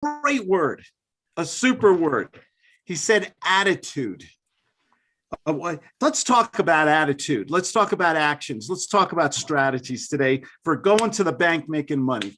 great word, a super word. He said attitude. Let's talk about attitude. Let's talk about actions. Let's talk about strategies today for going to the bank making money.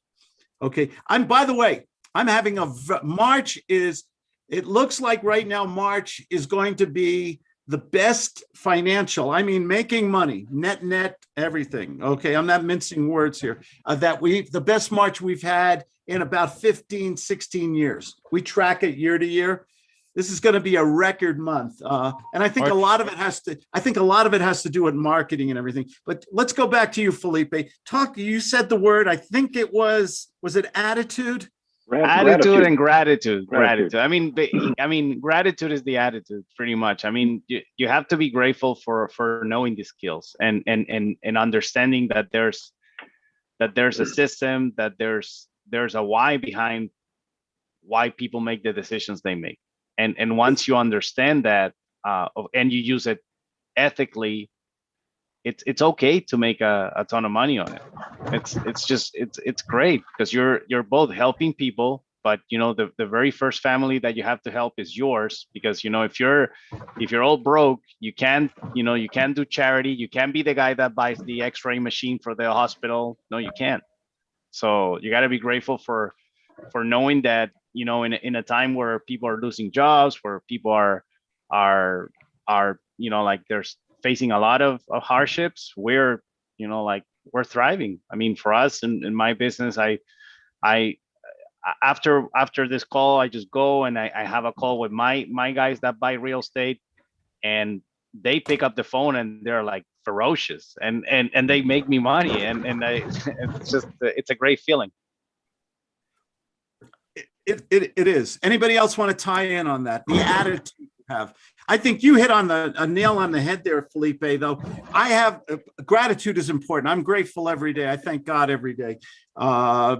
Okay. By the way, I'm having March is, it looks like right now, March is going to be the best financial, I mean, making money, net, everything. Okay. I'm not mincing words here. The best March we've had in about 15, 16 years. We track it year to year. This is going to be a record month. And I think a lot of it has to do with marketing and everything. But let's go back to you, Felipe. You said the word, I think was it attitude? Attitude and gratitude. I mean, gratitude is the attitude pretty much. I mean, you have to be grateful for knowing the skills and understanding that there's a system, that there's a why behind why people make the decisions they make. And once you understand that, and you use it ethically, it's okay to make a ton of money on it. It's great because you're both helping people, but the very first family that you have to help is yours, because if you're all broke, you can't do charity. You can't be the guy that buys the X-ray machine for the hospital. No, you can't. So you got to be grateful for knowing that in a time where people are losing jobs, where people are like there's facing a lot of hardships, we're thriving. I mean, for us in my business, I after this call, I just go and I have a call with my guys that buy real estate, and they pick up the phone and they're like ferocious and they make me money, and it's a great feeling. It is. Anybody else want to tie in on that? The attitude you have. I think you hit on a nail on the head there, Felipe, though. Gratitude is important. I'm grateful every day. I thank God every day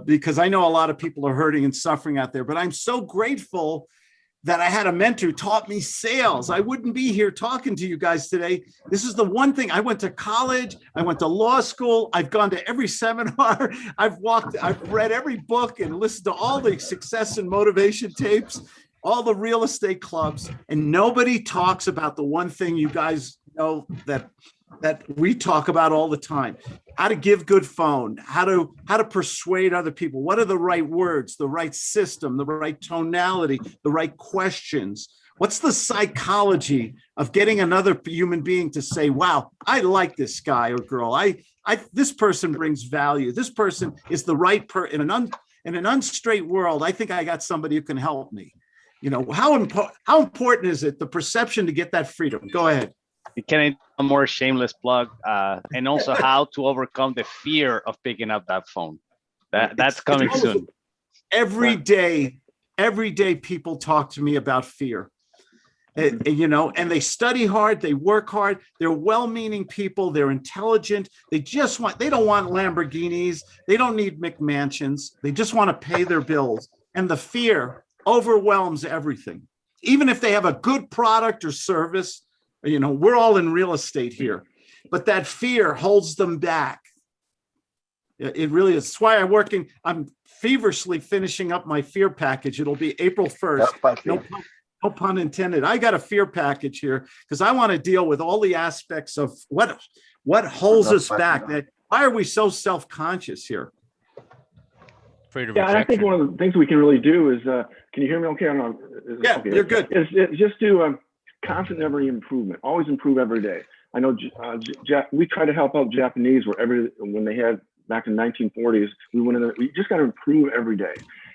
because I know a lot of people are hurting and suffering out there, but I'm so grateful that I had a mentor who taught me sales. I wouldn't be here talking to you guys today. This is the one thing. I went to college. I went to law school. I've gone to every seminar. I've read every book and listened to all the success and motivation tapes, all the real estate clubs, and nobody talks about the one thing you guys know that we talk about all the time: how to give good phone, how to persuade other people, what are the right words, the right system, the right tonality, the right questions. What's the psychology of getting another human being to say, wow, I like this guy or girl. This person brings value. This person is the right person in an unstraight world. I think I got somebody who can help me. How important is it, the perception to get that freedom? Go ahead. Can I do a more shameless plug? And also how to overcome the fear of picking up that phone. That's coming soon. Every day people talk to me about fear. And they study hard, they work hard, they're well-meaning people, they're intelligent. They don't want Lamborghinis, they don't need McMansions, they just want to pay their bills. And the fear overwhelms everything. Even if they have a good product or service, we're all in real estate here, but that fear holds them back. It really is. That's why I'm feverishly finishing up my fear package. It'll be April 1st. No pun intended. I got a fear package here because I want to deal with all the aspects of what holds us back. Why are we so self-conscious here? Yeah, and I think one of the things we can really do is, can you hear me okay? Yeah, okay. You're good. Is just do constant every improvement, always improve every day. I know we try to help out Japanese when they had back in the 1940s, we just got to improve every day.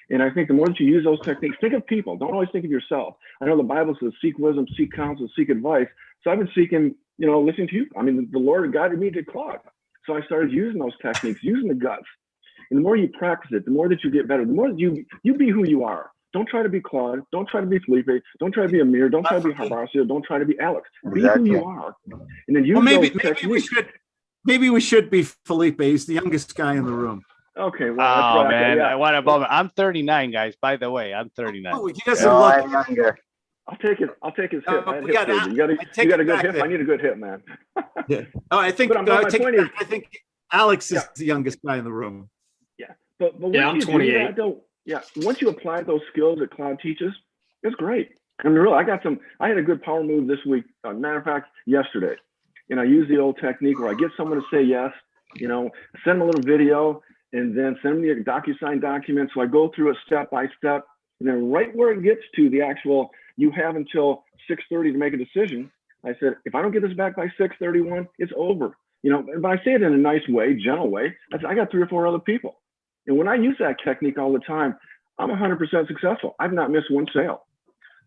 And I think the more that you use those techniques, think of people, don't always think of yourself. I know the Bible says seek wisdom, seek counsel, seek advice. So I've been seeking, listening to you. I mean, the Lord guided me to Claude. So I started using those techniques, using the guts. And the more you practice it, the more that you get better, the more that you be who you are. Don't try to be Claude. Don't try to be Felipe. Don't try to be Amir. Don't try to be Horacio. Don't try to be Alex. Be who you are. And then use maybe we should be Felipe. He's the youngest guy in the room. Okay. Well, man, I want to bump. I'm 39, guys. By the way, I'm 39. Oh, he doesn't look younger. I'll take his hip. You got a good hip. I need a good hip, man. Yeah. Oh, I think Alex is the youngest guy in the room. Yeah. But I'm 28. Yeah, once you apply those skills that Cloud teaches, it's great. I mean, really, I had a good power move this week. Matter of fact, yesterday. And I use the old technique where I get someone to say yes, send them a little video, and then send me a DocuSign document. So I go through it step by step. And then right where it gets to the actual, you have until 6:30 to make a decision. I said, if I don't get this back by 6:31, it's over. But I say it in a nice way, gentle way. I got 3 or 4 other people. And when I use that technique all the time, I'm 100% successful. I've not missed one sale.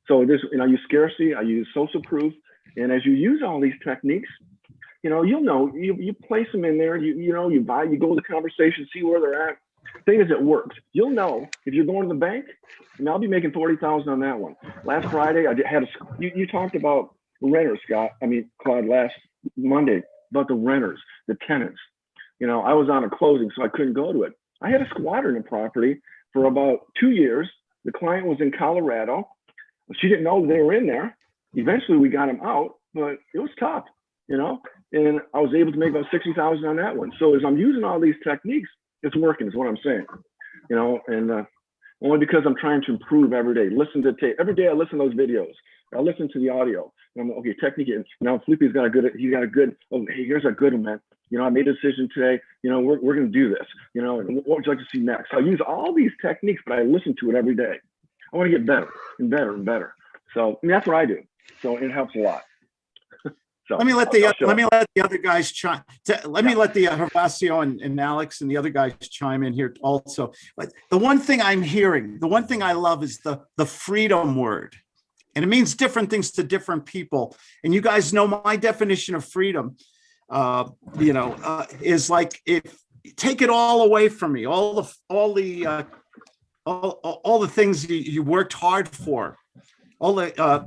So I use scarcity, I use social proof. And as you use all these techniques, you'll know, you place them in there, you go to the conversation, see where they're at. Thing is, it works. You'll know if you're going to the bank, and I'll be making 40,000 on that one. Last Friday, I had you talked about renters, Claude, last Monday, about the renters, the tenants. I was on a closing, so I couldn't go to it. I had a squatter in the property for about 2 years. The client was in Colorado. She didn't know they were in there. Eventually, we got them out, but it was tough, and I was able to make about 60,000 on that one. So as I'm using all these techniques, it's working, is what I'm saying, and only because I'm trying to improve every day. Listen to tape. Every day I listen to those videos. I listen to the audio. And I'm okay, technique. Now Felipe's got a good, oh, hey, here's a good one, man. I made a decision today, we're going to do this, and what would you like to see next? So I use all these techniques, but I listen to it every day. I want to get better and better and better. So that's what I do. So it helps a lot. So let me let the other guys chime. Let me let the Gervasio and Alex and the other guys chime in here also. But the one thing I'm hearing, the one thing I love is the freedom word, and it means different things to different people. And you guys know my definition of freedom. Is like, if take it all away from me, all the things you worked hard for, all the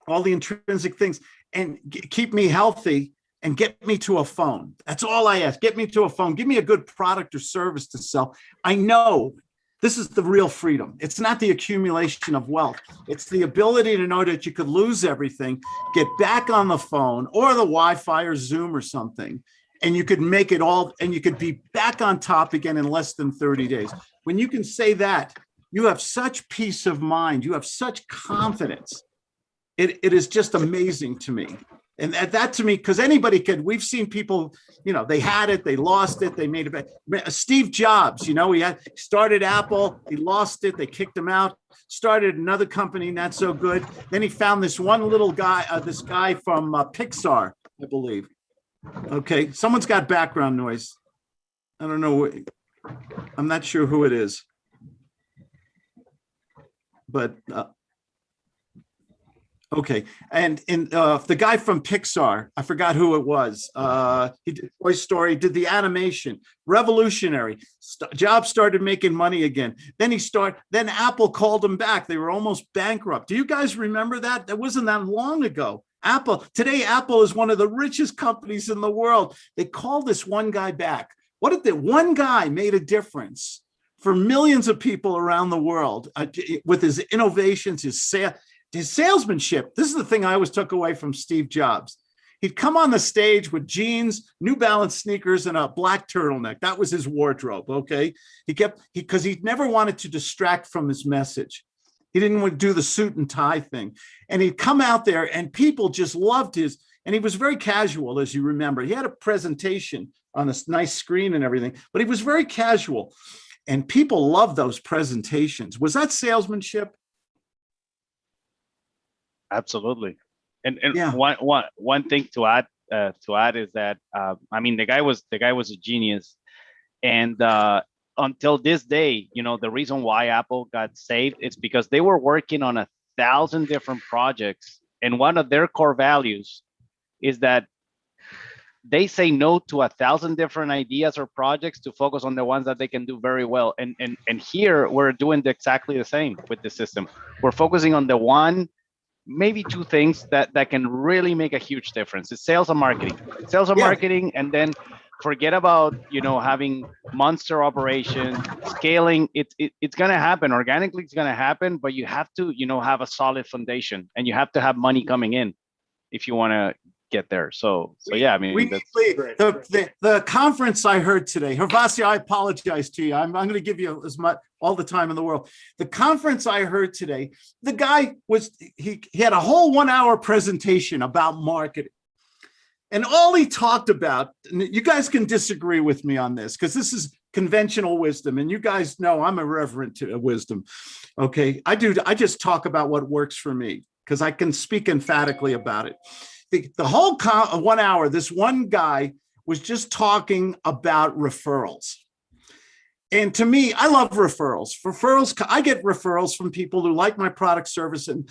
intrinsic things, and keep me healthy and get me to a phone. That's all I ask. Get me to a phone. Give me a good product or service to sell. I know this is the real freedom. It's not the accumulation of wealth. It's the ability to know that you could lose everything, get back on the phone or the Wi-Fi or Zoom or something, and you could make it all, and you could be back on top again in less than 30 days. When you can say that, you have such peace of mind. You have such confidence. It is just amazing to me. And that to me, because anybody could, we've seen people, they had it, they lost it, they made it back. Steve Jobs, he started Apple, he lost it, they kicked him out, started another company, not so good. Then he found this one little guy, this guy from Pixar, I believe. Okay, someone's got background noise. I don't know, I'm not sure who it is. But okay, and the guy from Pixar, I forgot who it was. He did Toy Story, did the animation, revolutionary. Jobs started making money again. Then Apple called him back. They were almost bankrupt. Do you guys remember that? That wasn't that long ago. Today, Apple is one of the richest companies in the world. They called this one guy back. One guy made a difference for millions of people around the world with his innovations, his salesmanship. This is the thing I always took away from Steve Jobs. He'd come on the stage with jeans, New Balance sneakers, and a black turtleneck. That was his wardrobe, okay? Because he never wanted to distract from his message. He didn't want to do the suit and tie thing. And he'd come out there and people just loved and he was very casual, as you remember. He had a presentation on a nice screen and everything, but he was very casual. And people loved those presentations. Was that salesmanship? Absolutely. And Yeah. one thing to add is that the guy was a genius, and until this day, the reason why Apple got saved is because they were working on 1,000 different projects, and one of their core values is that they say no to 1,000 different ideas or projects to focus on the ones that they can do very well. And here we're doing exactly the same with the system. We're focusing on the one, maybe two things that can really make a huge difference. It's sales and marketing. Marketing, and then forget about having monster operation scaling. It's going to happen organically. It's going to happen, but you have to have a solid foundation, and you have to have money coming in if you want to get there. So yeah, I mean, we that's the conference I heard today, Hervasio, I apologize to you. I'm going to give you as much all the time in the world. The conference I heard today, the guy was he had a whole 1 hour presentation about marketing. And all he talked about, and you guys can disagree with me on this because this is conventional wisdom. And you guys know I'm irreverent to wisdom. Okay. I just talk about what works for me because I can speak emphatically about it. The whole 1 hour, this one guy was just talking about referrals. And to me, I love referrals. I get referrals from people who like my product service. And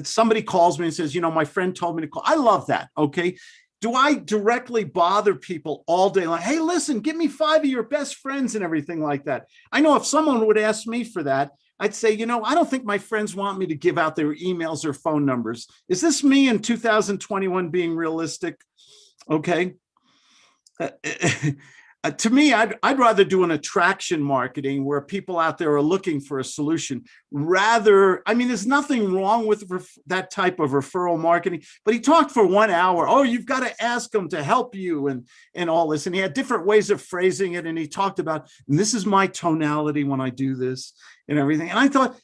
somebody calls me and says, my friend told me to call. I love that. Okay. Do I directly bother people all day long? Hey, listen, give me 5 of your best friends and everything like that. I know if someone would ask me for that, I'd say, I don't think my friends want me to give out their emails or phone numbers. Is this me in 2021 being realistic? Okay. To me, I'd rather do an attraction marketing where people out there are looking for a solution there's nothing wrong with that type of referral marketing, but he talked for 1 hour. Oh, you've got to ask them to help you and all this. And he had different ways of phrasing it. And he talked about, and this is my tonality when I do this and everything. And I thought,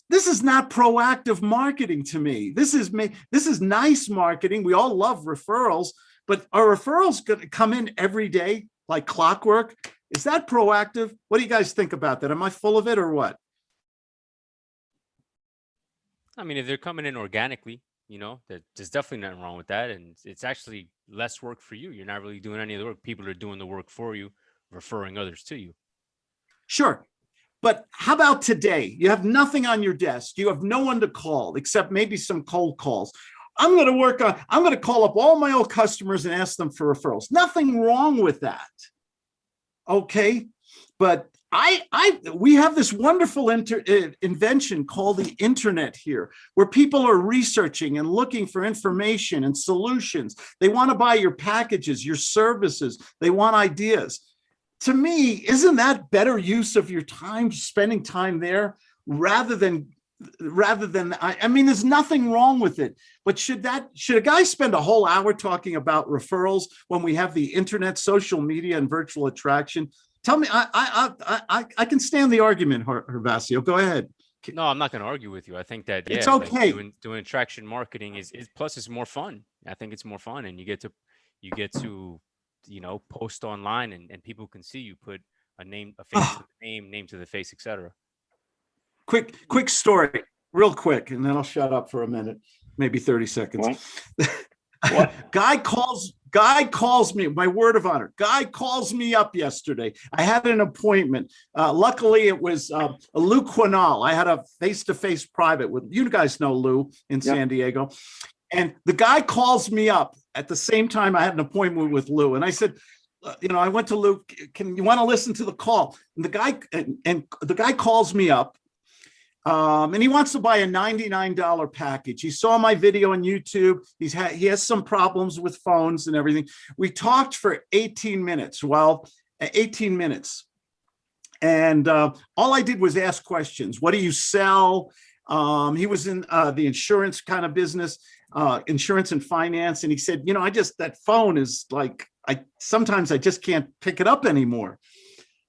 this is not proactive marketing to me. This is nice marketing. We all love referrals, but are referrals going to come in every day like clockwork? Is that proactive? What do you guys think about that? Am I full of it or what? I mean, if they're coming in organically, there's definitely nothing wrong with that. And it's actually less work for you. You're not really doing any of the work. People are doing the work for you, referring others to you. Sure. But how about today? You have nothing on your desk. You have no one to call except maybe some cold calls. I'm going to call up all my old customers and ask them for referrals. Nothing wrong with that. Okay. But we have this wonderful invention called the internet here, where people are researching and looking for information and solutions. They want to buy your packages, your services. They want ideas. To me, isn't that better use of your time, spending time there rather than there's nothing wrong with it, but should a guy spend a whole hour talking about referrals when we have the internet, social media, and virtual attraction? Tell me, I can stand the argument, Hervasio. Go ahead. No, I'm not going to argue with you. I think that it's okay. Doing attraction marketing is plus it's more fun. I think it's more fun, and you get to post online, and people can see you put a face to the name to the face, etc. Quick story, real quick, and then I'll shut up for a minute, maybe 30 seconds. What? Guy calls me, my word of honor. Guy calls me up yesterday. I had an appointment. Luckily, it was Lou Quinal. I had a face-to-face private with, you guys know Lou in San Diego. And the guy calls me up at the same time I had an appointment with Lou. And I said, I went to Lou, you want to listen to the call? And the guy calls me up. And he wants to buy a $99 package. He saw my video on YouTube. He has some problems with phones and everything. We talked for 18 minutes. And all I did was ask questions. What do you sell? He was in the insurance kind of business, insurance and finance. And he said, that phone is like, sometimes I just can't pick it up anymore.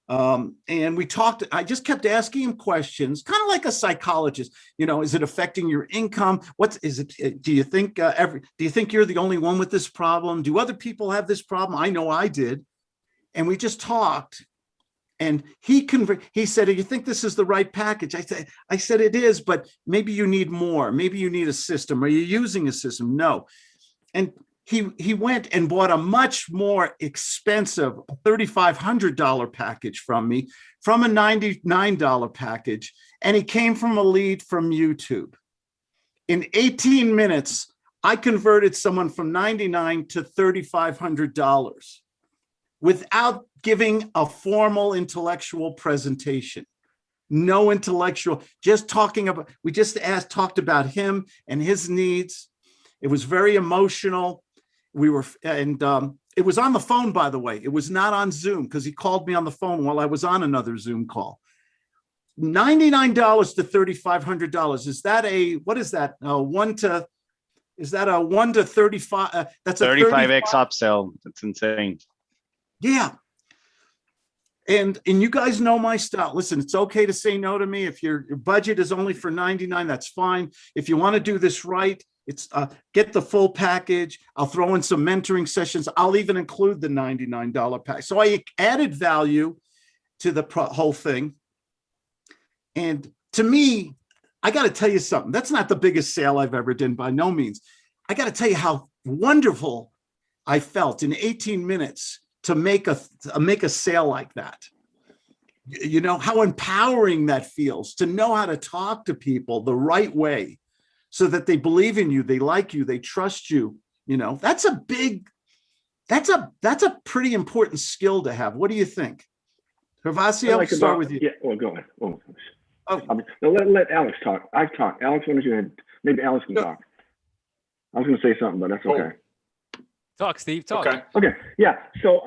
And we talked, I just kept asking him questions, kind of like a psychologist, is it affecting your income? Do you think you're the only one with this problem? Do other people have this problem? I know I did. And we just talked, and he said, do you think this is the right package? I said, it is, but maybe you need more. Maybe you need a system. Are you using a system? No. And he went and bought a much more expensive $3,500 package from me, from a $99 package. And he came from a lead from YouTube. In 18 minutes, I converted someone from $99 to $3,500 without giving a formal intellectual presentation. No intellectual, just talking about, we just talked about him and his needs. It was very emotional. It was on the phone, by the way. It was not on Zoom, because he called me on the phone while I was on another Zoom call. $99 to $3,500. Is that what is that? Is that a 1 to 35? That's a 35x upsell. That's insane. Yeah. And you guys know my style. Listen, it's okay to say no to me. If your budget is only for 99, that's fine. If you want to do this right, it's get the full package. I'll throw in some mentoring sessions. I'll even include the $99 pack. So I added value to the whole thing. And to me, I got to tell you something. That's not the biggest sale I've ever done, by no means. I got to tell you how wonderful I felt in 18 minutes to make a sale like that. You know how empowering that feels to know how to talk to people the right way so that they believe in you, they like you, they trust you. You know, that's a pretty important skill to have. What do you think? Gervasio, I'll start with you. Yeah, well, go ahead. No, let Alex talk. I talk. Alex, why don't you ahead? Maybe Alex can talk. I was going to say something, but that's okay. Talk, Steve. Talk. Okay. Yeah. So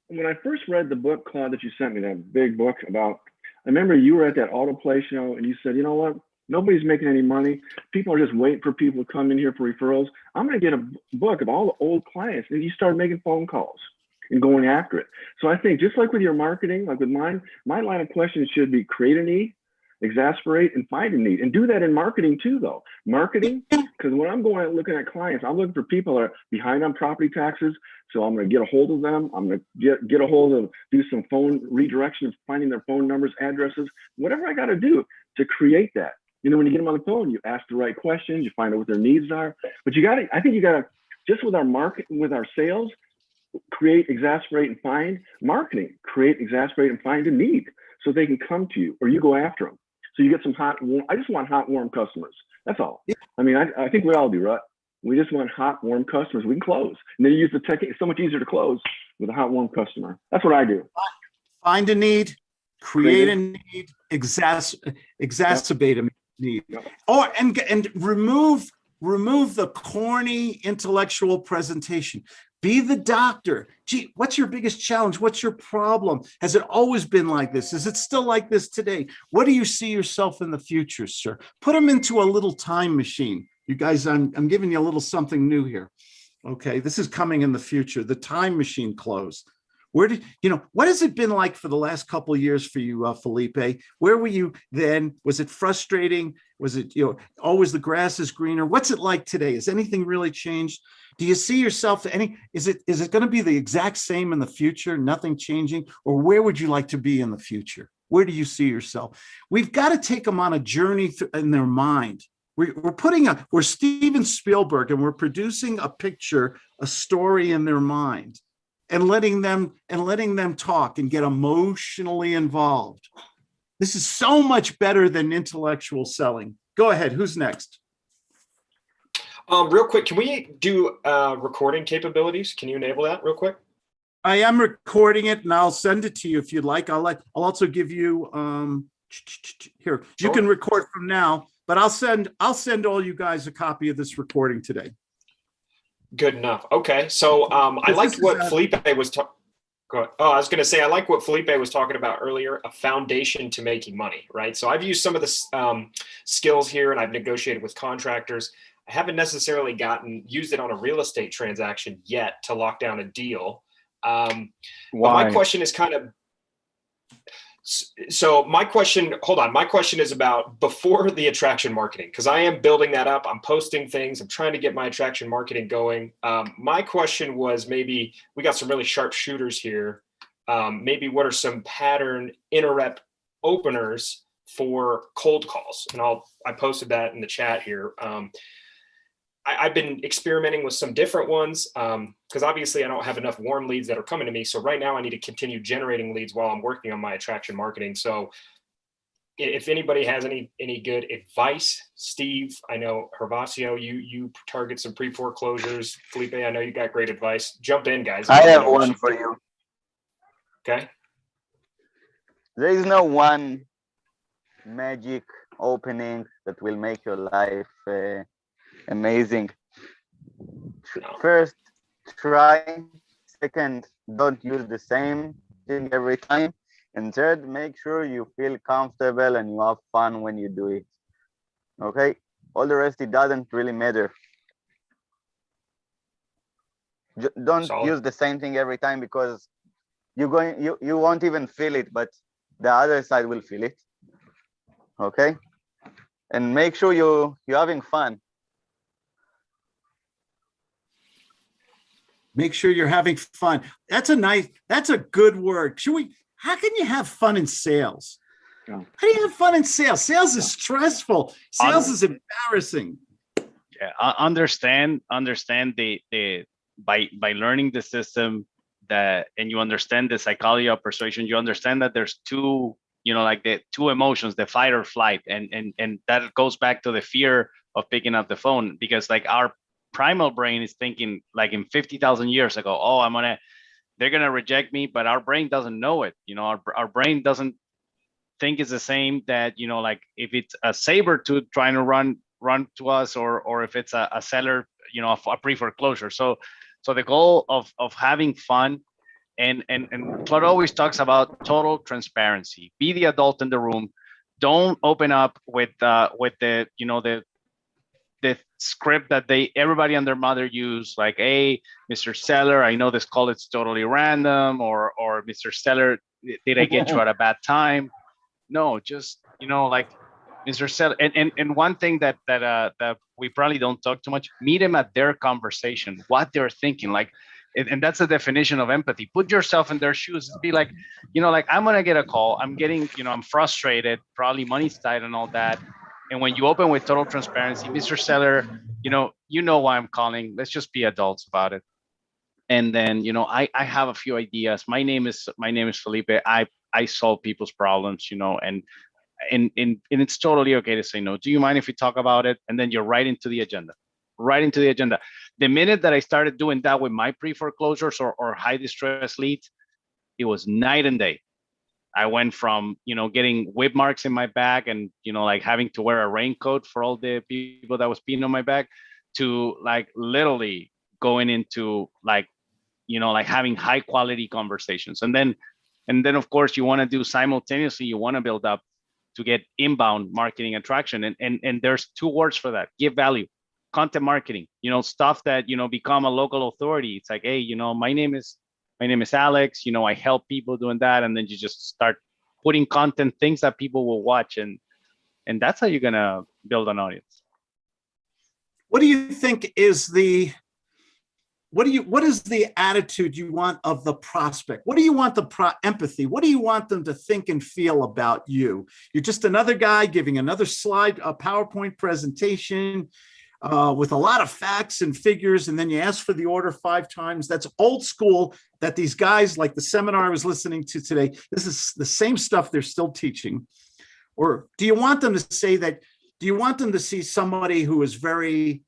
when I first read the book, Claude, that you sent me, that big book about, I remember you were at that auto play show and you said, you know what? Nobody's making any money. People are just waiting for people to come in here for referrals. I'm going to get a book of all the old clients. And you start making phone calls and going after it. So I think just like with your marketing, like with mine, my line of questions should be create a need, exasperate, and find a need, and do that in marketing too, though. Marketing, because when I'm going and looking at clients, I'm looking for people that are behind on property taxes. So I'm going to get a hold of them. I'm going to get a hold of, do some phone redirection of finding their phone numbers, addresses, whatever I got to do to create that. You know, when you get them on the phone, you ask the right questions, you find out what their needs are. But I think you got to, just with our market, with our sales, create, exasperate, and find. Marketing, create, exasperate, and find a need so they can come to you or you go after them. So you get some hot, warm, I just want hot, warm customers. That's all. Yeah. I mean, I think we all do, right? We just want hot, warm customers. We can close. And then you use the technique. It's so much easier to close with a hot, warm customer. That's what I do. Find a need, create a need, exacerbate a need. Yep. Oh, and remove the corny intellectual presentation. Be the doctor. Gee, what's your biggest challenge? What's your problem? Has it always been like this? Is it still like this today? What do you see yourself in the future, sir? Put them into a little time machine. You guys, I'm giving you a little something new here. Okay, this is coming in the future. The time machine closed. What has it been like for the last couple of years for you, Felipe? Where were you then? Was it frustrating? Was it, always the grass is greener? What's it like today? Has anything really changed? Do you see yourself is it going to be the exact same in the future? Nothing changing? Or where would you like to be in the future? Where do you see yourself? We've got to take them on a journey in their mind. We're Steven Spielberg and we're producing a picture, a story in their mind. And letting them talk and get emotionally involved. This is so much better than intellectual selling. Go ahead. Who's next? Real quick, can we do recording capabilities? Can you enable that real quick? I am recording it, and I'll send it to you if you'd like. I'll also give you here. You can record from now, but I'll send all you guys a copy of this recording today. Good enough. Okay, so I liked what Felipe was talking. I was going to say I like what Felipe was talking about earlier, a foundation to making money, right? So I've used some of the skills here, and I've negotiated with contractors. I haven't necessarily used it on a real estate transaction yet to lock down a deal. But my question is kind of. So my question is about before the attraction marketing, because I am building that up. I'm posting things. I'm trying to get my attraction marketing going. My question was, maybe we got some really sharp shooters here. Maybe what are some pattern interrep openers for cold calls? And I posted that in the chat here. I've been experimenting with some different ones because obviously I don't have enough warm leads that are coming to me. So right now I need to continue generating leads while I'm working on my attraction marketing. So if anybody has any good advice, Steve, I know Gervasio, you target some pre-foreclosures. Felipe, I know you got great advice. Jump in, guys. I have one for you. Okay. There is no one magic opening that will make your life amazing. First, try. Second, don't use the same thing every time. And third, make sure you feel comfortable and you have fun when you do it. Okay? All the rest, it doesn't really matter. Don't Solid. use the same thing every time, because you won't even feel it, but the other side will feel it. Okay, and make sure you're having fun. Make sure you're having fun. That's a good word. How can you have fun in sales? Yeah. How do you have fun in sales? Sales is stressful. Sales is embarrassing. Yeah, understand the by learning the system, that, and you understand the psychology of persuasion, you understand that there's two, like the two emotions, the fight or flight, and that goes back to the fear of picking up the phone, because like our primal brain is thinking like in 50,000 years ago, oh, they're gonna reject me, but our brain doesn't know it. Our brain doesn't think it's the same, that like if it's a saber tooth trying to run to us, or if it's a seller, a pre-foreclosure. So the goal of having fun, and Claude always talks about total transparency. Be the adult in the room. Don't open up with the the script that everybody and their mother use, like, hey, Mr. Seller, I know this call is totally random, or Mr. Seller, did I get you at a bad time? No, just like, Mr. Seller, and one thing that we probably don't talk too much, meet them at their conversation, what they're thinking, like, and that's the definition of empathy. Put yourself in their shoes. Be like, like, I'm gonna get a call. I'm getting, I'm frustrated. Probably money's tight and all that. And when you open with total transparency, Mr. Seller, you know why I'm calling. Let's just be adults about it. And then, I have a few ideas. My name is Felipe. I solve people's problems, and it's totally okay to say no. Do you mind if we talk about it? And then you're right into the agenda. The minute that I started doing that with my pre-foreclosures or high distress leads, it was night and day. I went from, getting whip marks in my back and, like having to wear a raincoat for all the people that was peeing on my back, to like literally going into like, like having high quality conversations. And then of course you want to do simultaneously, you want to build up to get inbound marketing attraction. And there's two words for that: give value. Content marketing, stuff that, become a local authority. It's like, hey, my name is Alex, I help people doing that. And then you just start putting content, things that people will watch. And that's how you're going to build an audience. What do you think is what is the attitude you want of the prospect? What do you want empathy? What do you want them to think and feel about you? You're just another guy giving another slide, a PowerPoint presentation with a lot of facts and figures, and then you ask for the order 5 times. That's old school, that these guys, like the seminar I was listening to today, this is the same stuff they're still teaching. Or do you want them to say that, do you want them to see somebody who is very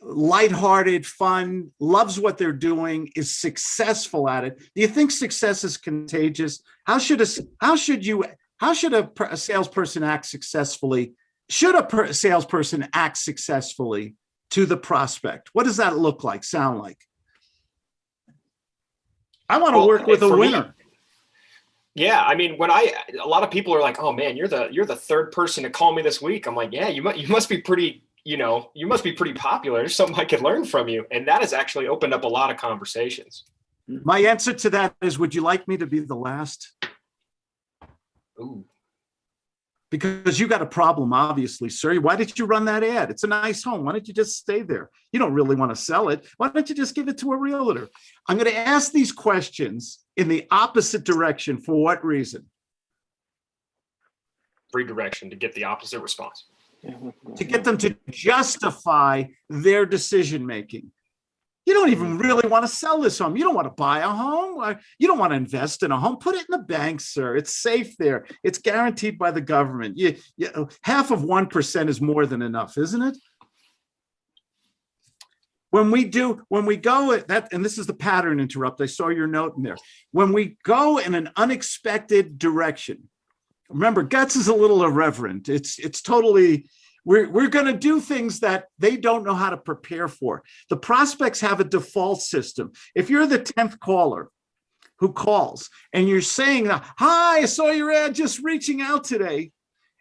lighthearted, fun, loves what they're doing, is successful at it? Do you think success is contagious? How should a salesperson act successfully? Should a salesperson act successfully to the prospect? What does that look like, sound like? I want to work with a winner. Yeah, I mean, a lot of people are like, "Oh man, you're the third person to call me this week." I'm like, "Yeah, you must be pretty, you must be pretty popular. There's something I could learn from you." And that has actually opened up a lot of conversations. My answer to that is, would you like me to be the last? Ooh. Because you got a problem, obviously, sir. Why did you run that ad? It's a nice home. Why don't you just stay there? You don't really want to sell it. Why don't you just give it to a realtor? I'm going to ask these questions in the opposite direction. For what reason? Redirection, to get the opposite response. To get them to justify their decision-making. You don't even really want to sell this home. You don't want to buy a home. You don't want to invest in a home. Put it in the bank, sir. It's safe there. It's guaranteed by the government. Half of 1% is more than enough, isn't it? When we go at that, and this is the pattern interrupt, I saw your note in there. When we go in an unexpected direction, remember, guts is a little irreverent. It's totally... We're going to do things that they don't know how to prepare for. The prospects have a default system. If you're the 10th caller who calls and you're saying, "Hi, I saw your ad, just reaching out today,"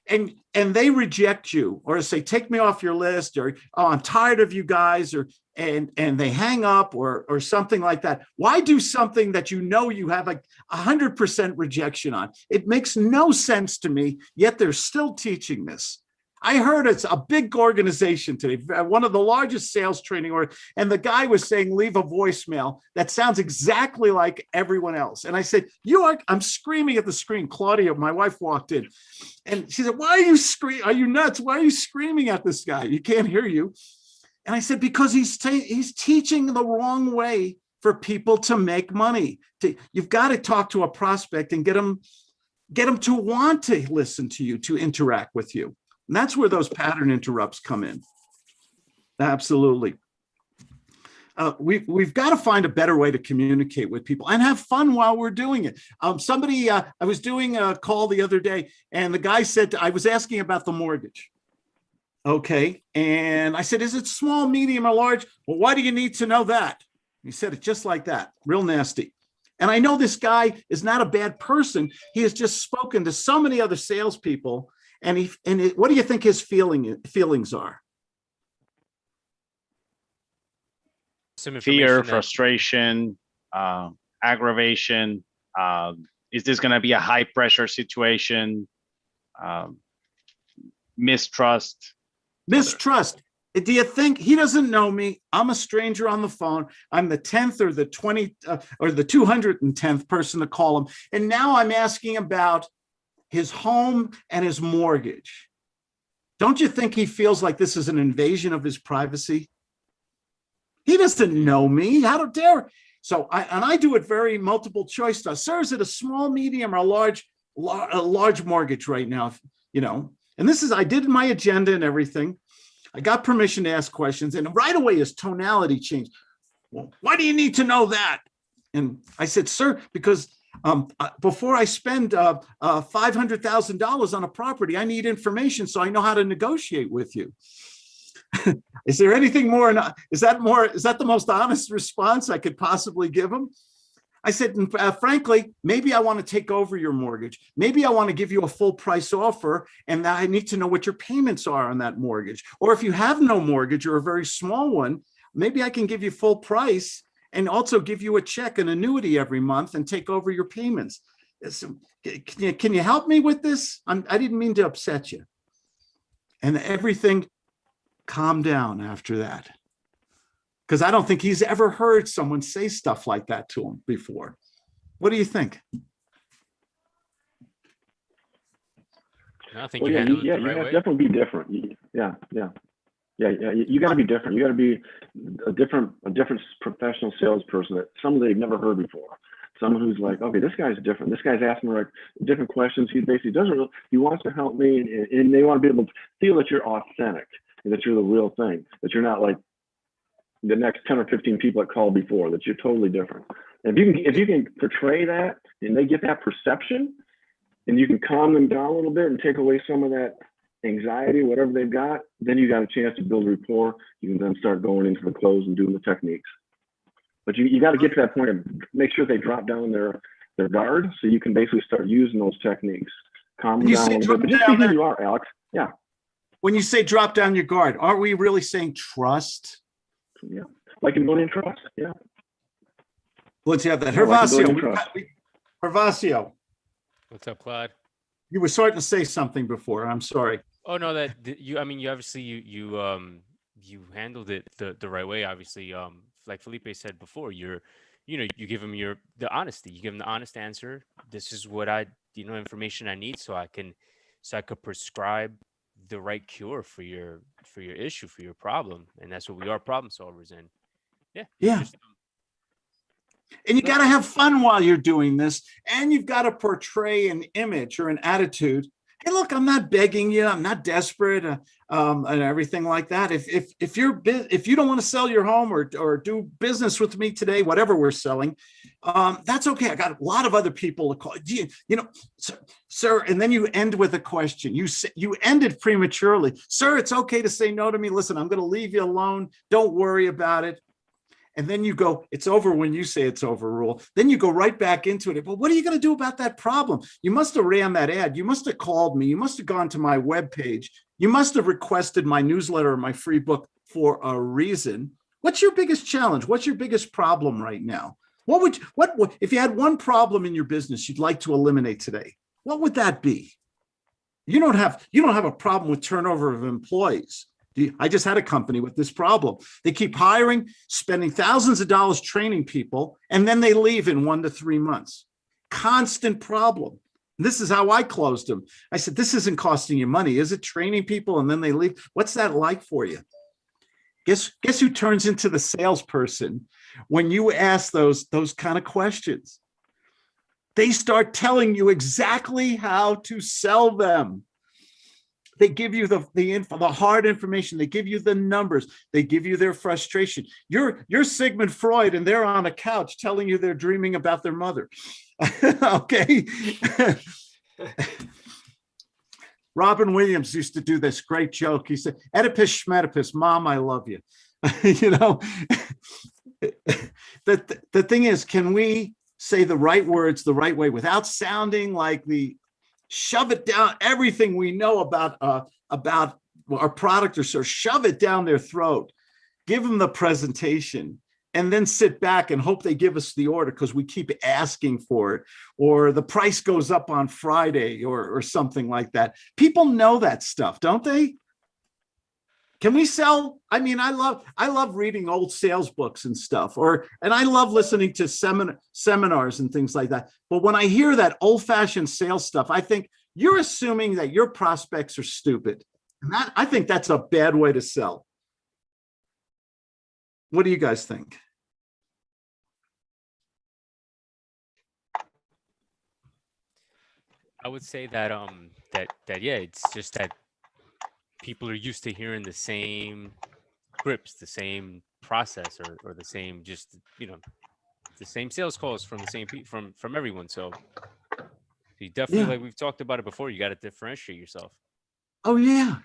and they reject you or say, take me off your list, or, oh, I'm tired of you guys, or, and they hang up or something like that. Why do something that you know you have like 100% rejection on? It makes no sense to me, yet they're still teaching this. I heard it's a big organization today, one of the largest sales training, and the guy was saying, leave a voicemail that sounds exactly like everyone else. And I said, I'm screaming at the screen. Claudia, my wife, walked in and she said, why are you screaming? Are you nuts? Why are you screaming at this guy? You can't hear you. And I said, because he's teaching the wrong way for people to make money. You've got to talk to a prospect and get them to want to listen to you, to interact with you. And that's where those pattern interrupts come in. Absolutely. We've got to find a better way to communicate with people and have fun while we're doing it. I was doing a call the other day, and the guy said, I was asking about the mortgage. Okay. And I said, is it small, medium, or large? Well, why do you need to know that? He said it just like that, real nasty. And I know this guy is not a bad person. He has just spoken to so many other salespeople. What do you think his feelings are? Fear, frustration, aggravation. Is this going to be a high pressure situation? Mistrust. Mistrust. Do you think he doesn't know me? I'm a stranger on the phone. I'm the 10th or the 20th or the 210th person to call him. And now I'm asking about his home and his mortgage. Don't you think he feels like this is an invasion of his privacy? He doesn't know me. How dare? So I do it very multiple choice stuff. Sir, is it a small, medium, or a large mortgage right now? You know, and I did my agenda and everything. I got permission to ask questions, and right away his tonality changed. Well, why do you need to know that? And I said, sir, because before I spend $500,000 on a property, I need information so I know how to negotiate with you. Is there anything more? Is that the most honest response I could possibly give him? I said, frankly, maybe I want to take over your mortgage. Maybe I want to give you a full price offer, and I need to know what your payments are on that mortgage. Or if you have no mortgage or a very small one, maybe I can give you full price and also give you a check, an annuity every month, and take over your payments. Can you help me with this? I didn't mean to upset you. And everything calmed down after that. Because I don't think he's ever heard someone say stuff like that to him before. What do you think? I think well, you handled you it the right have way. to definitely be different. Yeah. You got to be different. You got to be a different professional salesperson that somebody they've never heard before. Someone who's like, okay, this guy's different. This guy's asking like different questions. He basically he wants to help me, and they want to be able to feel that you're authentic and that you're the real thing. That you're not like the next 10 or 15 people that called before. That you're totally different. And if you can portray that, and they get that perception, and you can calm them down a little bit and take away some of that anxiety, whatever they've got, then you got a chance to build rapport. You can then start going into the close and doing the techniques. But you got to get to that point and make sure they drop down their guard, so you can basically start using those techniques. Calm them down a little bit. But just be who you are, Alex. Yeah. When you say drop down your guard, aren't we really saying trust? Yeah. Like in building trust. Yeah. Let's have that. Yeah, like Hervasio. Hervasio. What's up, Claude? You were starting to say something before. I'm sorry. Oh no, you obviously you handled it the right way. Obviously, like Felipe said before, you give him the honesty. You give him the honest answer. This is what information I need so I could prescribe the right cure for your issue, for your problem. And that's what we are, problem solvers. And yeah. And you got to have fun while you're doing this, and you've got to portray an image or an attitude. Hey, look, I'm not begging you. I'm not desperate, and everything like that. If you don't want to sell your home or do business with me today, whatever we're selling, that's okay. I got a lot of other people to call. Sir, and then you end with a question. You ended prematurely, sir. It's okay to say no to me. Listen, I'm going to leave you alone. Don't worry about it. and then you go, it's over when you say it's over, Rule. Then you go right back into it. But what are you going to do about that problem? You must have ran that ad. You must have called me. You must have gone to my webpage. You must have requested my newsletter or my free book for a reason. What's your biggest challenge? What's your biggest problem right now? What if you had one problem in your business you'd like to eliminate today? What would that be? You don't have a problem with turnover of employees. I just had a company with this problem. They keep hiring, spending thousands of dollars training people, and then they leave in 1 to 3 months. Constant problem. And this is how I closed them. I said, this isn't costing you money, is it? Training people and then they leave. What's that like for you? Guess who turns into the salesperson when you ask those kind of questions? They start telling you exactly how to sell them. They give you the hard information. They give you the numbers. They give you their frustration. You're Sigmund Freud, and they're on a couch telling you they're dreaming about their mother. Okay. Robin Williams used to do this great joke. He said, Oedipus Schmedipus, Mom, I love you. You know, the thing is, can we say the right words the right way without sounding like shove it down everything we know about our product or service, shove it down their throat, give them the presentation, and then sit back and hope they give us the order because we keep asking for it, or the price goes up on Friday or something like that. People know that stuff, don't they? Can we sell? I mean, I love reading old sales books and stuff, and I love listening to seminars and things like that. But when I hear that old-fashioned sales stuff, I think you're assuming that your prospects are stupid. And I think that's a bad way to sell. What do you guys think? I would say that yeah, it's just that people are used to hearing the same scripts, the same process, or the same, just, the same sales calls from the same people from everyone. So you definitely, like we've talked about it before, you got to differentiate yourself. Oh yeah.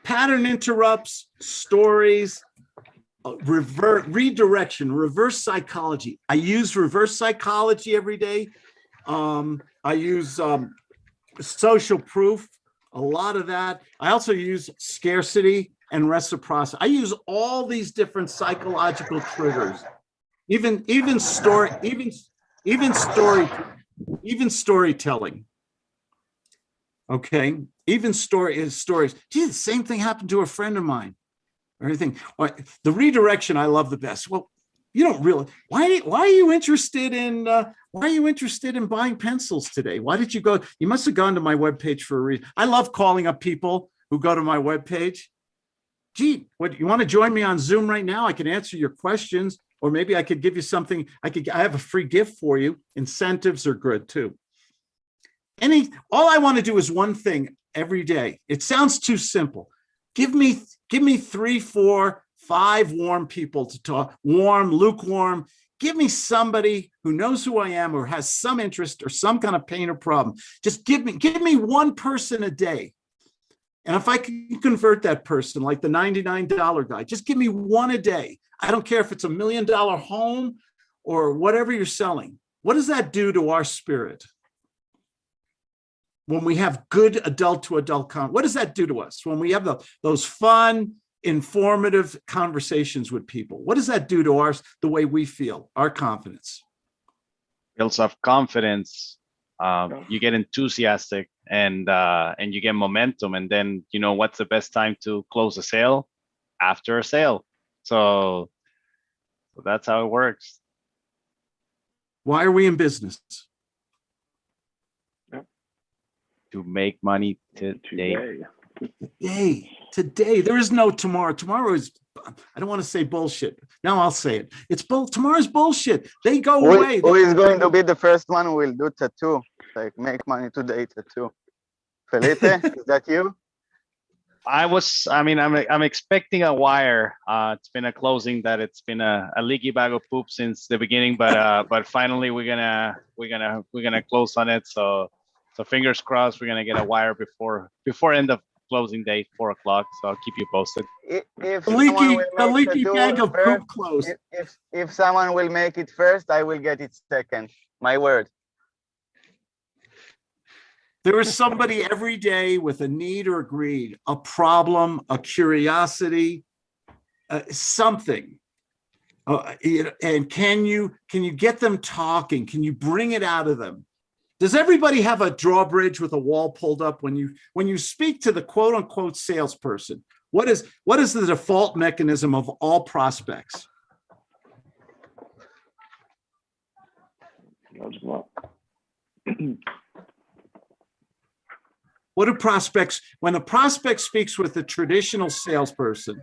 Pattern interrupts, stories, redirection, reverse psychology. I use reverse psychology every day. I use social proof, a lot of that. I also use scarcity and reciprocity. I use all these different psychological triggers, even storytelling. Okay, even stories. Gee, the same thing happened to a friend of mine. Everything. The redirection I love the best. Well, you don't really. Why are you interested in? Why are you interested in buying pencils today? Why did you go? You must have gone to my webpage for a reason. I love calling up people who go to my webpage. Gee, what, you want to join me on Zoom right now? I can answer your questions, or maybe I could give you something. I have a free gift for you. Incentives are good too. All I want to do is one thing every day. It sounds too simple. Give me 3, 4, 5 warm people to talk, warm, lukewarm. Give me somebody who knows who I am or has some interest or some kind of pain or problem. Just give me one person a day. And if I can convert that person, like the $99 guy, just give me one a day. I don't care if it's $1 million home or whatever you're selling. What does that do to our spirit? When we have good adult to adult what does that do to us? When we have those fun, informative conversations with people, what does that do to the way we feel, our confidence? Builds up confidence. You get enthusiastic and you get momentum. And then, what's the best time to close a sale? After a sale. So that's how it works. Why are we in business? To make money today. Today. There is no tomorrow. Tomorrow is, I don't want to say bullshit. Now I'll say it. Tomorrow's bullshit. They go away. Who is going to be the first one who will do tattoo? Like make money today tattoo. Felipe, is that you? I'm expecting a wire. It's been a closing that it's been a leaky bag of poop since the beginning, but finally we're gonna close on it. So fingers crossed we're gonna get a wire before end of closing day, 4 o'clock. So I'll keep you posted. If The someone leaky, will the make the leaky tour bag of first, poop closed. if someone will make it first, I will get it second. My word. There is somebody every day with a need or a greed, a problem, a curiosity, something. And can you get them talking? Can you bring it out of them? Does everybody have a drawbridge with a wall pulled up when you speak to the quote unquote salesperson? What is the default mechanism of all prospects? What do prospects, when a prospect speaks with a traditional salesperson?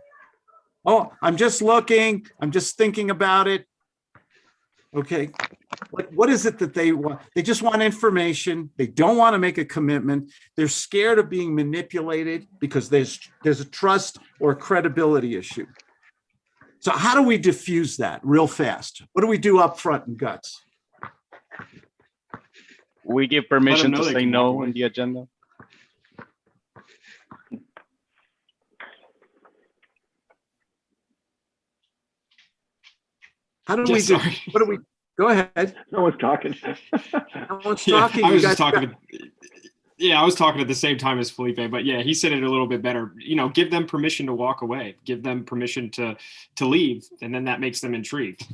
Oh, I'm just looking, I'm just thinking about it. Okay, what is it that they want? They just want information. They don't want to make a commitment. They're scared of being manipulated because there's a trust or a credibility issue. So how do we diffuse that real fast? What do we do up front in guts? We give permission know to they say can walk no away. on the agenda. How do Yeah, we do? sorry. What do we? Go ahead. No one's talking. No one's Yeah, talking. I You was just guys talking. Yeah, I was talking at the same time as Felipe, but yeah, he said it a little bit better. You know, give them permission to walk away, give them permission to leave, and then that makes them intrigued.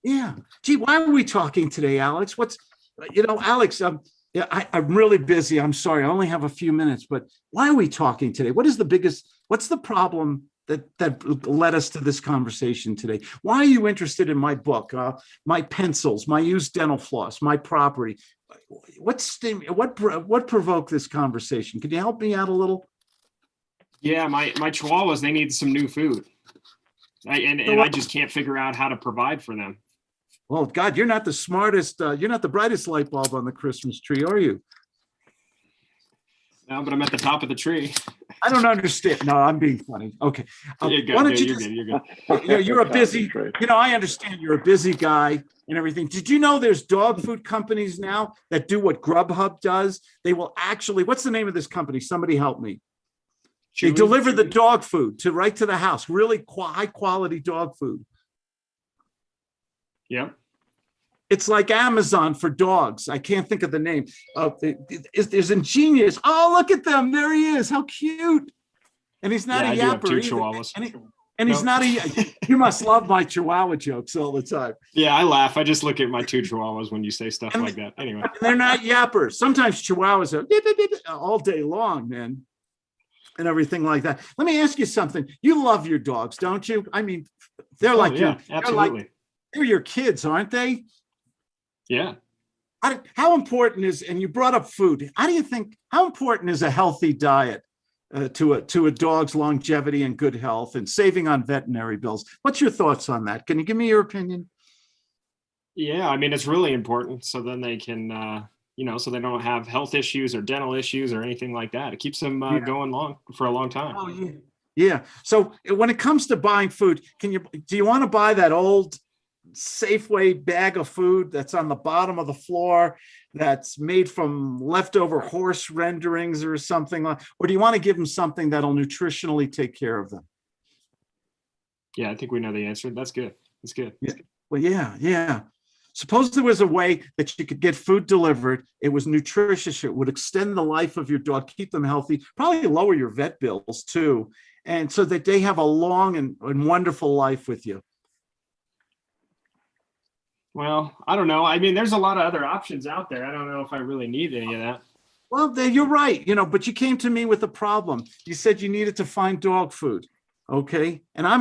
Yeah. Gee, why are we talking today, Alex? Alex, yeah, I'm really busy. I'm sorry. I only have a few minutes, but why are we talking today? What's the problem that led us to this conversation today? Why are you interested in my book, my pencils, my used dental floss, my property? What provoked this conversation? Can you help me out a little? Yeah, my chihuahuas, they need some new food. I just can't figure out how to provide for them. Oh God, you're not the smartest, you're not the brightest light bulb on the Christmas tree, are you? No, but I'm at the top of the tree. I don't understand. No, I'm being funny. Okay. You're good, Why don't dude, you you're just, good. You're good. yeah, you're a busy, Great. I understand you're a busy guy and everything. Did you know there's dog food companies now that do what Grubhub does? They will actually, what's the name of this company? Somebody help me. They Chewy? deliver the dog food right to the house, really high quality dog food. Yep. It's like Amazon for dogs. I can't think of the name. There's ingenious. Oh, look at them. There he is. How cute. And he's not Yeah, a I do have yapper two either. chihuahuas. And he's No. not you must love my chihuahua jokes all the time. Yeah, I laugh. I just look at my two chihuahuas when you say stuff And- like that. Anyway. And they're not yappers. Sometimes chihuahuas are all day long, man. And everything like that. Let me ask you something. You love your dogs, don't you? I mean, they're Oh, like yeah, absolutely. they're your kids, aren't they? Yeah. How important is, and you brought up food. How important is a healthy diet to a dog's longevity and good health and saving on veterinary bills? What's your thoughts on that? Can you give me your opinion? Yeah, I mean, it's really important. So then they can, so they don't have health issues or dental issues or anything like that. It keeps them going for a long time. Oh, yeah. Yeah. So when it comes to buying food, do you want to buy that old Safeway bag of food that's on the bottom of the floor that's made from leftover horse renderings or something or do you want to give them something that'll nutritionally take care of them? Yeah, I think we know the answer. That's good. That's good. Yeah. Well, yeah. Suppose there was a way that you could get food delivered. It was nutritious. It would extend the life of your dog, keep them healthy, probably lower your vet bills too. And so that they have a long and wonderful life with you. Well, I don't know. I mean, there's a lot of other options out there. I don't know if I really need any of that. Well, you're right, but you came to me with a problem. You said you needed to find dog food. Okay. And I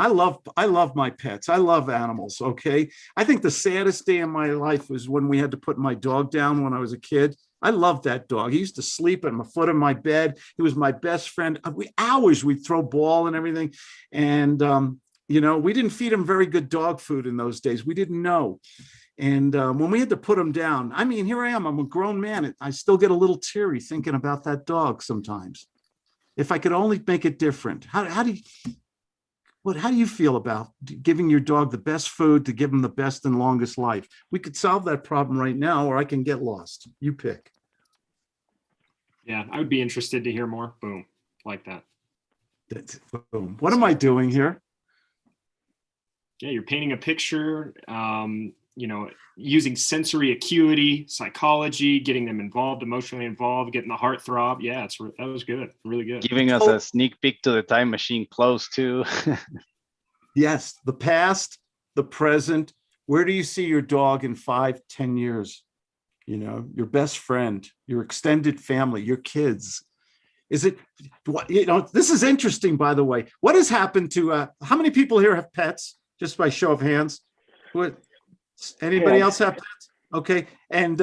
love my pets. I love animals. Okay. I think the saddest day in my life was when we had to put my dog down when I was a kid. I loved that dog. He used to sleep at my foot of my bed. He was my best friend. We'd throw ball and everything. And, we didn't feed him very good dog food in those days. We didn't know. And when we had to put him down, I mean, here I am. I'm a grown man. I still get a little teary thinking about that dog sometimes. If I could only make it different. How do you feel about giving your dog the best food to give him the best and longest life? We could solve that problem right now, or I can get lost. You pick. Yeah, I would be interested to hear more. Boom, like that. Boom. What am I doing here? Yeah, you're painting a picture. Using sensory acuity, psychology, getting them involved, emotionally involved, getting the heart throb. Yeah, that was good, really good. Giving us a sneak peek to the time machine close too. Yes, the past, the present. Where do you see your dog in 5, 10 years? You know, your best friend, your extended family, your kids. Is it, this is interesting, by the way. What has happened to, how many people here have pets? Just by show of hands. Anybody else have pets? Okay. And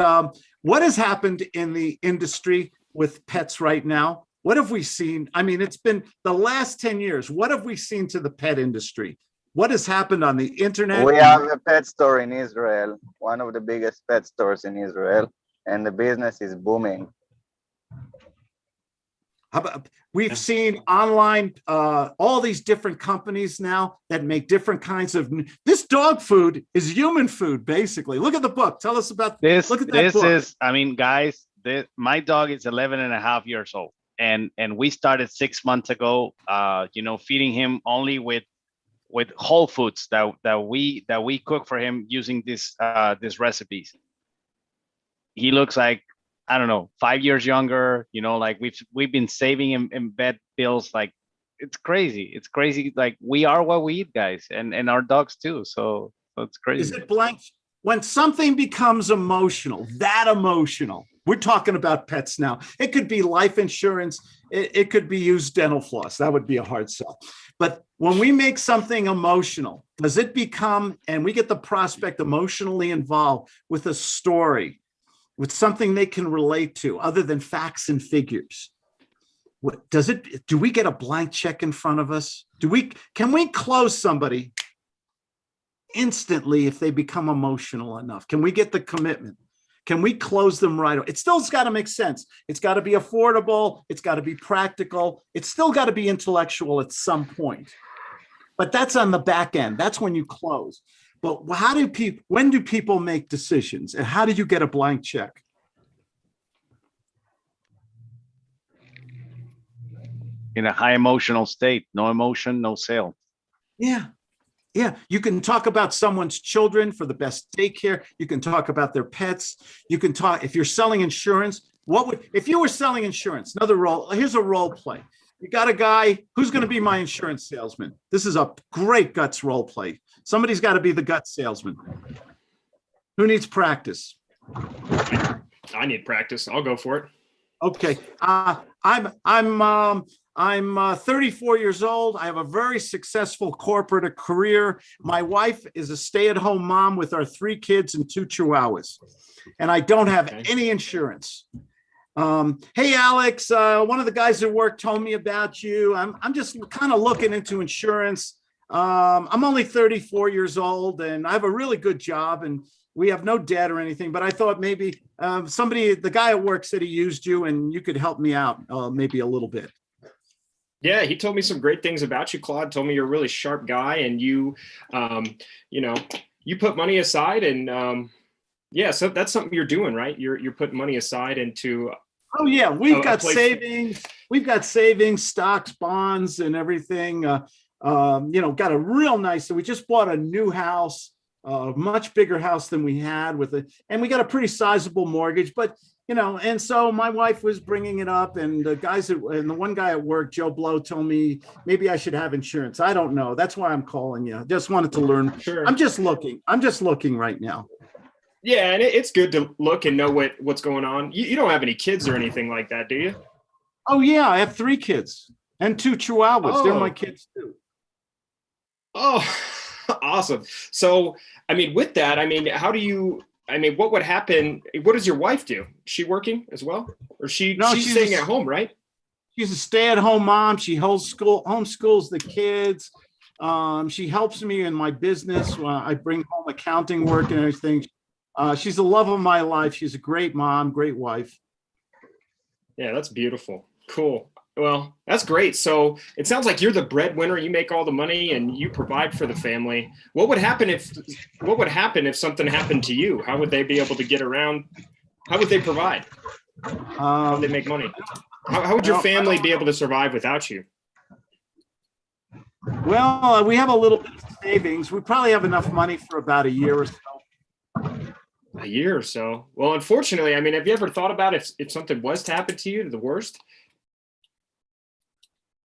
what has happened in the industry with pets right now? What have we seen? I mean, it's been the last 10 years. What have we seen to the pet industry? What has happened on the internet? We have a pet store in Israel, one of the biggest pet stores in Israel, and the business is booming. We've seen online, all these different companies now that make different kinds of. This dog food is human food, basically. Look at the book. Tell us about this. Look at that book. Is, I mean, guys, my dog is 11 and a half years old, and we started 6 months ago. Feeding him only with whole foods that we cook for him using these recipes. He looks like, I don't know, 5 years younger, like we've been saving him in vet bills. Like it's crazy. Like we are what we eat, guys, and our dogs too. So it's crazy. Is it blank? When something becomes emotional, that emotional, we're talking about pets now. It could be life insurance. It could be used dental floss. That would be a hard sell. But when we make something emotional, does it become, and we get the prospect emotionally involved with a story, with something they can relate to other than facts and figures? Do we get a blank check in front of us? Can we close somebody instantly if they become emotional enough? Can we get the commitment? Can we close them right away? It still's got to make sense. It's got to be affordable. It's got to be practical. It's still got to be intellectual at some point. But that's on the back end. That's when you close. But when do people make decisions? And how do you get a blank check? In a high emotional state. No emotion, no sale. Yeah. Yeah, you can talk about someone's children for the best daycare. You can talk about their pets. You can talk, if you're selling insurance, if you were selling insurance, here's a role play. You got a guy who's going to be my insurance salesman. This is a great guts role play. Somebody's got to be the guts salesman. Who needs practice? I need practice. I'll go for it. Okay. I'm 34 years old. I have a very successful corporate career. My wife is a stay-at-home mom with our 3 kids and 2 chihuahuas, and I don't have any insurance. Hey, Alex, one of the guys at work told me about you. I'm just kind of looking into insurance. I'm only 34 years old, and I have a really good job, and we have no debt or anything. But I thought maybe the guy at work said he used you, and you could help me out maybe a little bit. Yeah, he told me some great things about you, Claude. Told me you're a really sharp guy, and you put money aside, and so that's something you're doing, right? You're putting money aside into. Oh yeah, we've got savings. We've got savings, stocks, bonds, and everything. Got a real nice. We just bought a new house, a much bigger house than we had and we got a pretty sizable mortgage, but. And so my wife was bringing it up, and the one guy at work, Joe Blow, told me maybe I should have insurance. I don't know. That's why I'm calling you. Just wanted to learn. Sure. I'm just looking right now. Yeah, and it's good to look and know what's going on. You don't have any kids or anything like that, do you? Oh yeah, I have 3 kids and 2 chihuahuas. Oh. They're my kids too. Oh, awesome. So, with that, what would happen? What does your wife do? Is she working as well? Or she's staying at home, right? She's a stay-at-home mom. She homeschools the kids. She helps me in my business. I bring home accounting work and everything. She's the love of my life. She's a great mom, great wife. Yeah, that's beautiful. Cool. Well, that's great. So it sounds like you're the breadwinner. You make all the money and you provide for the family. What would happen if something happened to you? How would they be able to get around? How would they provide? How would they make money? How would your family be able to survive without you? Well, we have a little bit of savings. We probably have enough money for about a year or so. A year or so. Well, unfortunately, I mean, have you ever thought about if something was to happen to you, the worst?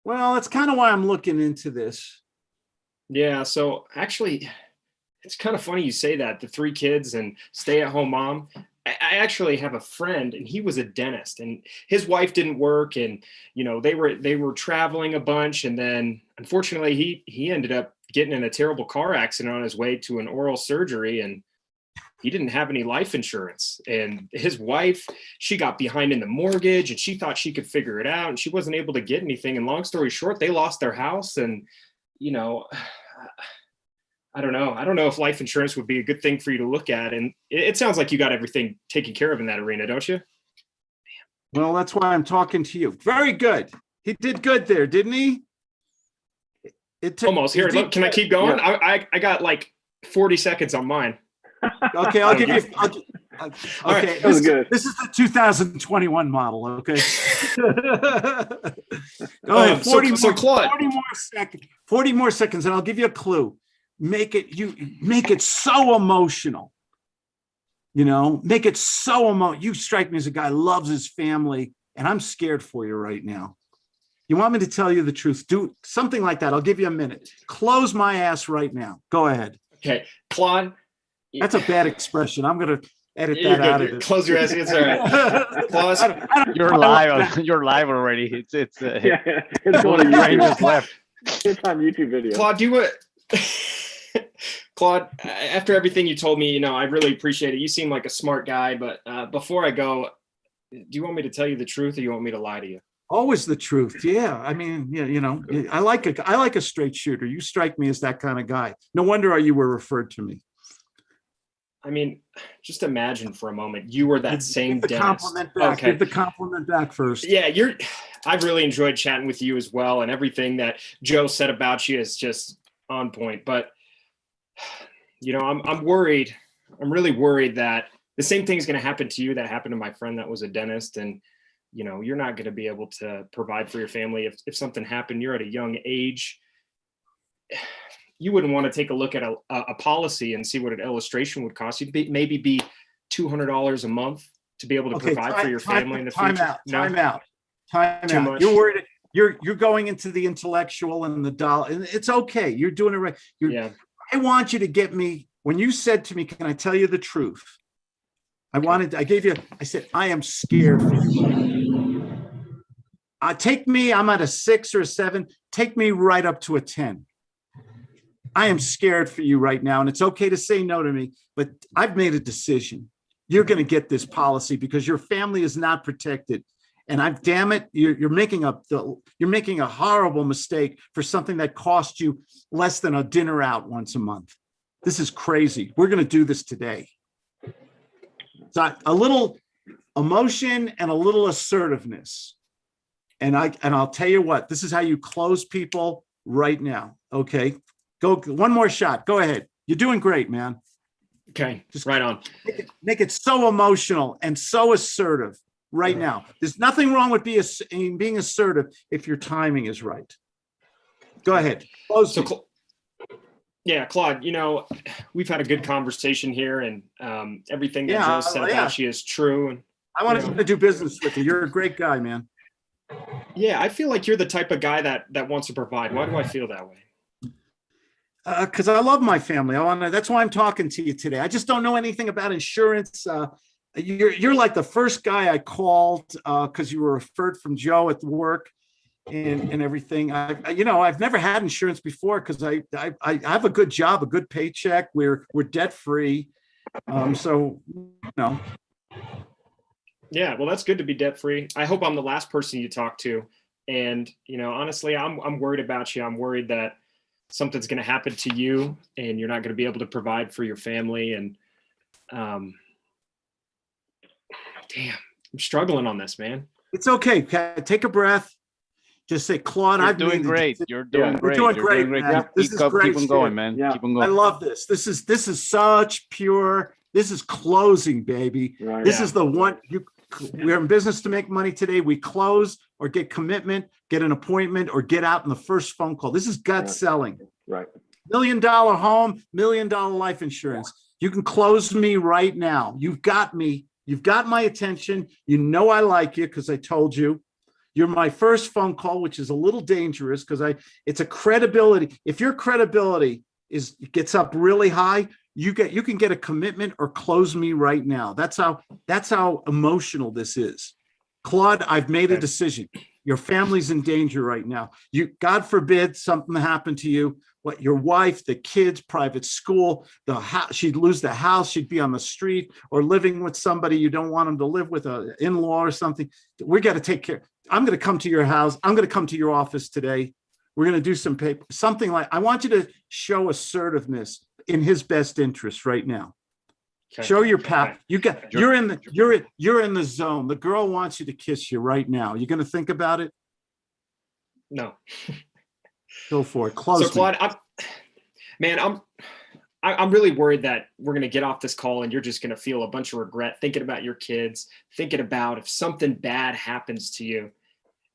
Well, that's kind of why I'm looking into this. Yeah. So actually, it's kind of funny you say that. The 3 kids and stay-at-home mom. I actually have a friend, and he was a dentist, and his wife didn't work, and they were traveling a bunch, and then unfortunately he ended up getting in a terrible car accident on his way to an oral surgery, and he didn't have any life insurance. And his wife, she got behind in the mortgage, and she thought she could figure it out, and she wasn't able to get anything. And long story short, they lost their house, and I don't know. I don't know if life insurance would be a good thing for you to look at. And it sounds like you got everything taken care of in that arena, don't you? Well, that's why I'm talking to you. Very good. He did good there, didn't he? It took, Almost. Here, look, can I keep going? Yeah. I got like 40 seconds on mine. Okay, I'll give you. All Okay, right, that was good. this is the 2021 model. Okay. Go ahead. So 40 Claude. 40 more seconds. 40 more seconds, and I'll give you a clue. Make it so emotional. Make it so emotional. You strike me as a guy who loves his family, and I'm scared for you right now. You want me to tell you the truth? Do something like that. I'll give you a minute. Close my ass right now. Go ahead. Okay, Claude. That's a bad expression. I'm going to edit You're that out good. of it. Close your ass. It's all right. Claude. You're live. You're live already. It's Yeah, it's going to train YouTube. just left. It's on YouTube video. Claude, Claude, after everything you told me, I really appreciate it. You seem like a smart guy, but before I go, do you want me to tell you the truth, or you want me to lie to you? Always the truth. Yeah. I mean, I like a straight shooter. You strike me as that kind of guy. No wonder you were referred to me. I mean, just imagine for a moment you were that same Give the dentist. compliment back. Okay. Give the compliment back first. Yeah, I've really enjoyed chatting with you as well, and everything that Joe said about you is just on point. But I'm worried. I'm really worried that the same thing's going to happen to you that happened to my friend that was a dentist, and you're not going to be able to provide for your family if something happened. You're at a young age. You wouldn't want to take a look at a policy and see what an illustration would cost you. Maybe be $200 a month to be able to provide for your family in the future. Time out. Too much. You're worried. You're going into the intellectual and the dollar, and it's okay. You're doing it right. Yeah. I want you to get me, when you said to me, can I tell you the truth? I said, I am scared for you. Take me, I'm at a 6 or a 7. Take me right up to a 10. I am scared for you right now. And it's okay to say no to me, but I've made a decision. You're going to get this policy because your family is not protected. And damn it, you're making a horrible mistake for something that cost you less than a dinner out once a month. This is crazy. We're going to do this today. So a little emotion and a little assertiveness. And I'll tell you what, this is how you close people right now. Okay. Go one more shot. Go ahead. You're doing great, man. Okay. Just right on. Make it so emotional and so assertive right now. There's nothing wrong with being assertive if your timing is right. Go ahead. Close. Yeah, Claude, we've had a good conversation here, and everything that Joe said about you is true. And I want to do business with you. You're a great guy, man. Yeah, I feel like you're the type of guy that wants to provide. Why do I feel that way? Because I love my family. That's why I'm talking to you today. I just don't know anything about insurance. You're like the first guy I called because you were referred from Joe at work and everything. I've never had insurance before because I have a good job, a good paycheck. We're debt free. Yeah, well, that's good to be debt free. I hope I'm the last person you talk to. And honestly, I'm worried about you. I'm worried that something's going to happen to you and you're not going to be able to provide for your family. And damn, I'm struggling on this, man. It's okay. Take a breath. Just say, Claude, You're doing great. You're doing great. You're doing great, man. This is great. Keep on going, man. Yeah. Keep on going. I love this. This is such pure. This is closing, baby. Right. This is the one we're in business to make money today. We close or get commitment, get an appointment, or get out in the first phone call. This is gut Yeah. selling. Right. $1 million home, $1 million life insurance. You can close me right now. You've got me. You've got my attention. You know I like you because I told you. You're my first phone call, which is a little dangerous because it's a credibility. If your credibility gets up really high, you can get a commitment or close me right now. That's how emotional this is. Claude, I've made a decision. Your family's in danger right now. God forbid something happened to you. What, your wife, the kids, private school, she'd lose the house, she'd be on the street or living with somebody you don't want them to live with, an in-law or something. We got to take care. I'm going to come to your house. I'm going to come to your office today. We're going to do some paper, something like, I want you to show assertiveness in his best interest right now. Okay. Show your Okay. path. You're in the zone. The girl wants you to kiss you right now. You're going to think about it. No. Go for it. Close So me. Claude, I'm really worried that we're going to get off this call and you're just going to feel a bunch of regret thinking about your kids, thinking about if something bad happens to you.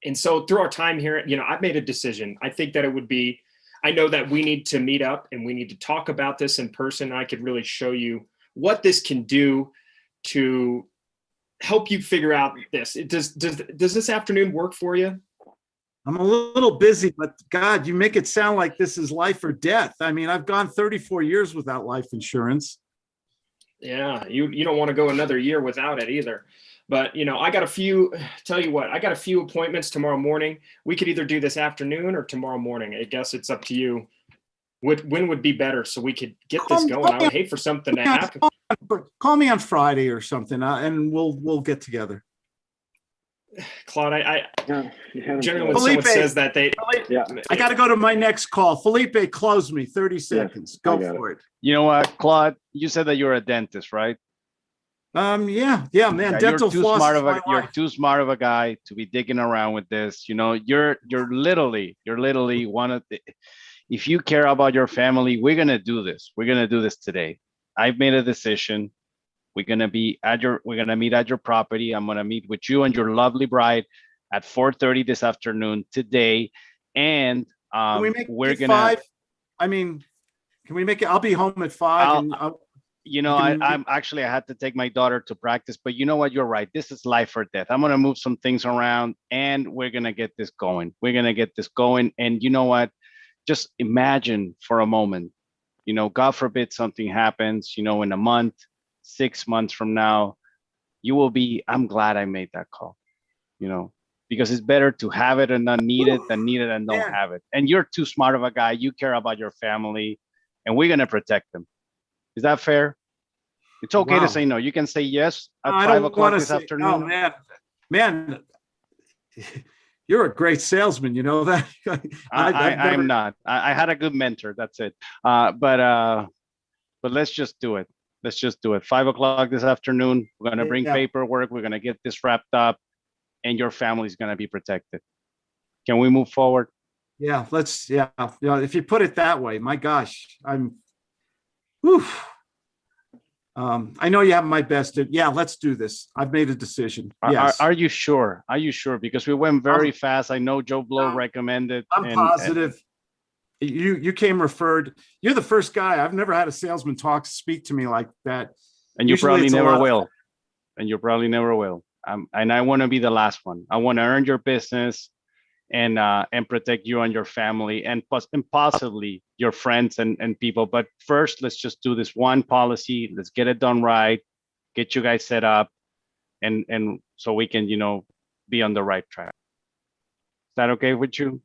And so through our time here, I've made a decision. I think that I know that we need to meet up and we need to talk about this in person. I could really show you what this can do to help you figure out this. Does this afternoon work for you? I'm a little busy, but God, you make it sound like this is life or death. I mean, I've gone 34 years without life insurance. Yeah, you don't want to go another year without it either. But I got a few appointments tomorrow morning. We could either do this afternoon or tomorrow morning. I guess it's up to you. When would be better so we could get this going? I would hate for something to happen. Call me on Friday or something, and we'll get together. Claude, I Yeah, generally when Felipe. someone says that Yeah. I got to go to my next call. Felipe, close me. 30 seconds. I Go got it. for it. You know what, Claude? You said that you're a dentist, right? Yeah, man. Yeah, Dental floss is my you're life. too smart of a guy to be digging around with this. You're literally one of the. If you care about your family, we're gonna do this. We're gonna do this today. I've made a decision. We're gonna meet at your property. I'm gonna meet with you and your lovely bride at 4:30 this afternoon today, and Can we make we're it gonna. 5? I mean, can we make it? I'll be home at 5. I had to take my daughter to practice, but you know what? You're right. This is life or death. I'm gonna move some things around, and we're gonna get this going. And you know what? Just imagine for a moment. God forbid something happens. In a month, 6 months from now, you will be. I'm glad I made that call. Because it's better to have it and not need it than need it and don't Man. have it. And you're too smart of a guy. You care about your family, and we're gonna protect them. Is that fair? It's okay Wow. to say no. You can say yes at I 5 don't o'clock want to this say, afternoon. oh, man, you're a great salesman. You know that? I'm not. I had a good mentor. That's it. But let's just do it. 5 o'clock this afternoon. We're gonna bring Yeah. paperwork. We're gonna get this wrapped up, and your family's gonna be protected. Can we move forward? Yeah, if you put it that way, my gosh, whew. I know you have my best. Let's do this. I've made a decision. Yes. Are you sure? Because we went very fast. I know Joe Blow recommended. I'm positive. You came referred. You're the first guy. I've never had a salesman speak to me like that. And you Usually probably it's a never lot of- will. And I want to be the last one. I want to earn your business and protect you and your family and possibly your friends and people. But first, let's just do this one policy. Let's get it done right. Get you guys set up, and so we can be on the right track. Is that okay with you?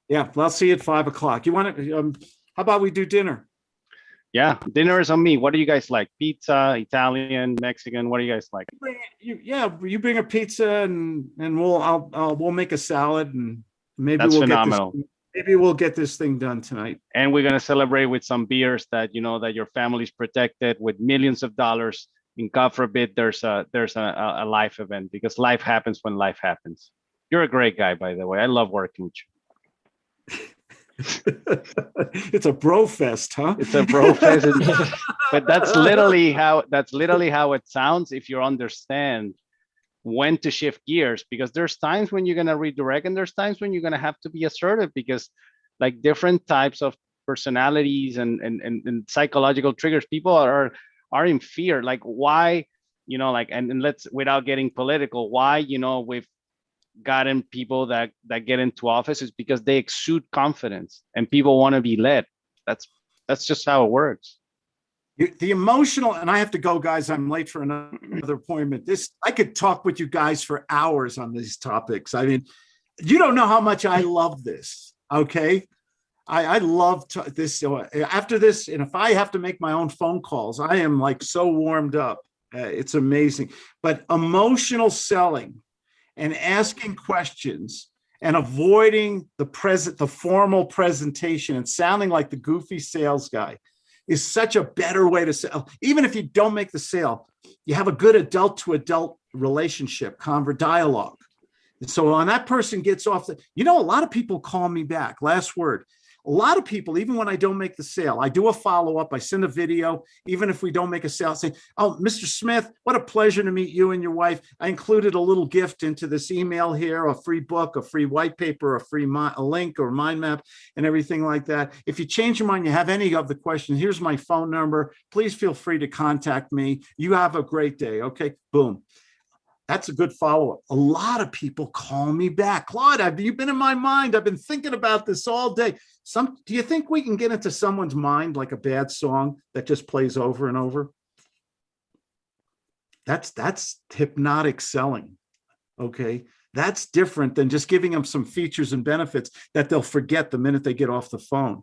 Yeah, well, I'll see you at 5 o'clock. You want to? How about we do dinner? Yeah, dinner is on me. What do you guys like? Pizza, Italian, Mexican? What do you guys like? You bring a pizza and we'll make a salad and maybe That's we'll phenomenal. maybe we'll get this thing done tonight. And we're gonna celebrate with some beers that that your family's protected with millions of dollars. And God forbid there's a life event, because life happens when life happens. You're a great guy, by the way. I love working with you. It's a bro fest, huh? It's a bro fest, but that's literally how it sounds if you understand when to shift gears, because there's times when you're going to redirect and there's times when you're going to have to be assertive, because like different types of personalities and psychological triggers, people are in fear. Like why, like, and let's, without getting political, why, we've gotten people that get into office is because they exude confidence and people want to be led. That's just how it works. The emotional, and I have to go, guys. I'm late for another appointment. I could talk with you guys for hours on these topics. I mean, you don't know how much I love this. Okay. I love this. After this, and if I have to make my own phone calls, I am like so warmed up. It's amazing. But emotional selling and asking questions and avoiding the formal presentation and sounding like the goofy sales guy is such a better way to sell. Even if you don't make the sale, you have a good adult to adult relationship, dialogue. And so when that person gets off a lot of people call me back. Last word. A lot of people, even when I don't make the sale, I do a follow-up, I send a video, even if we don't make a sale, I say, oh, Mr. Smith, what a pleasure to meet you and your wife. I included a little gift into this email here, a free book, a free white paper, a link or mind map and everything like that. If you change your mind, you have any of the questions, here's my phone number. Please feel free to contact me. You have a great day. Okay, boom. That's a good follow-up. A lot of people call me back. Claude, you've been in my mind. I've been thinking about this all day. Do you think we can get into someone's mind like a bad song that just plays over and over? That's hypnotic selling. Okay. That's different than just giving them some features and benefits that they'll forget the minute they get off the phone.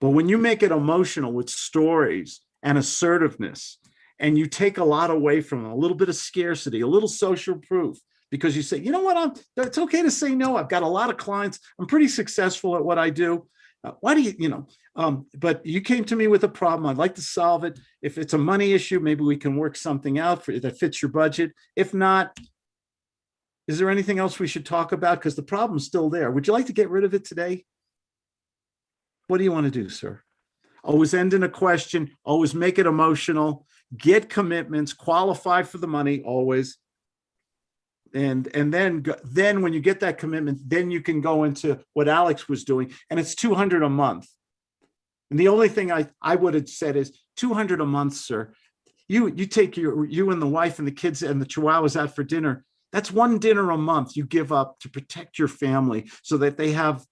But when you make it emotional with stories and assertiveness, and you take a lot away from them, a little bit of scarcity, a little social proof, because you say, you know what, it's okay to say no. I've got a lot of clients. I'm pretty successful at what I do. Why do but you came to me with a problem. I'd like to solve it. If it's a money issue, maybe we can work something out that fits your budget. If not, is there anything else we should talk about? Because the problem's still there. Would you like to get rid of it today? What do you want to do, sir? Always end in a question, always make it emotional, get commitments, qualify for the money always. And then when you get that commitment, then you can go into what Alex was doing, and it's $200 a month. And the only thing I would have said is $200 a month, sir. You take you and the wife and the kids and the chihuahuas out for dinner. That's one dinner a month you give up to protect your family so that they have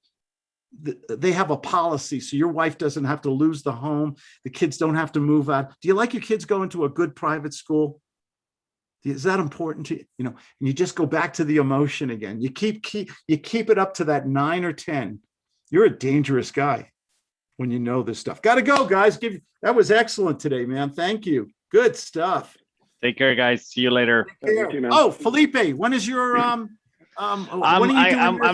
a policy, so your wife doesn't have to lose the home, the kids don't have to move out. Do you like your kids going to a good private school? Is that important to you? And you just go back to the emotion again. You keep it up to that 9 or 10. You're a dangerous guy when you know this stuff. Got to go, guys. That was excellent today, man. Thank you. Good stuff. Take care, guys. See you later. Oh, Felipe, when is your I'm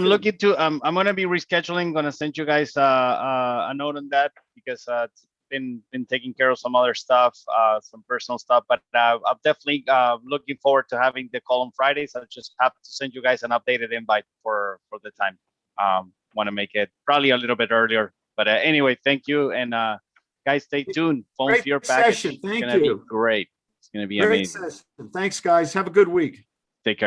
looking to I'm going to be rescheduling. Going to send you guys a note on that, because it's been taking care of some other stuff, some personal stuff, but I'm definitely looking forward to having the call on Fridays. I just have to send you guys an updated invite for the time. Want to make it probably a little bit earlier, but anyway, thank you, and guys, stay tuned. Phone for your package. Thank you. Be great. It's going to be amazing. Thanks, guys. Have a good week. Take care.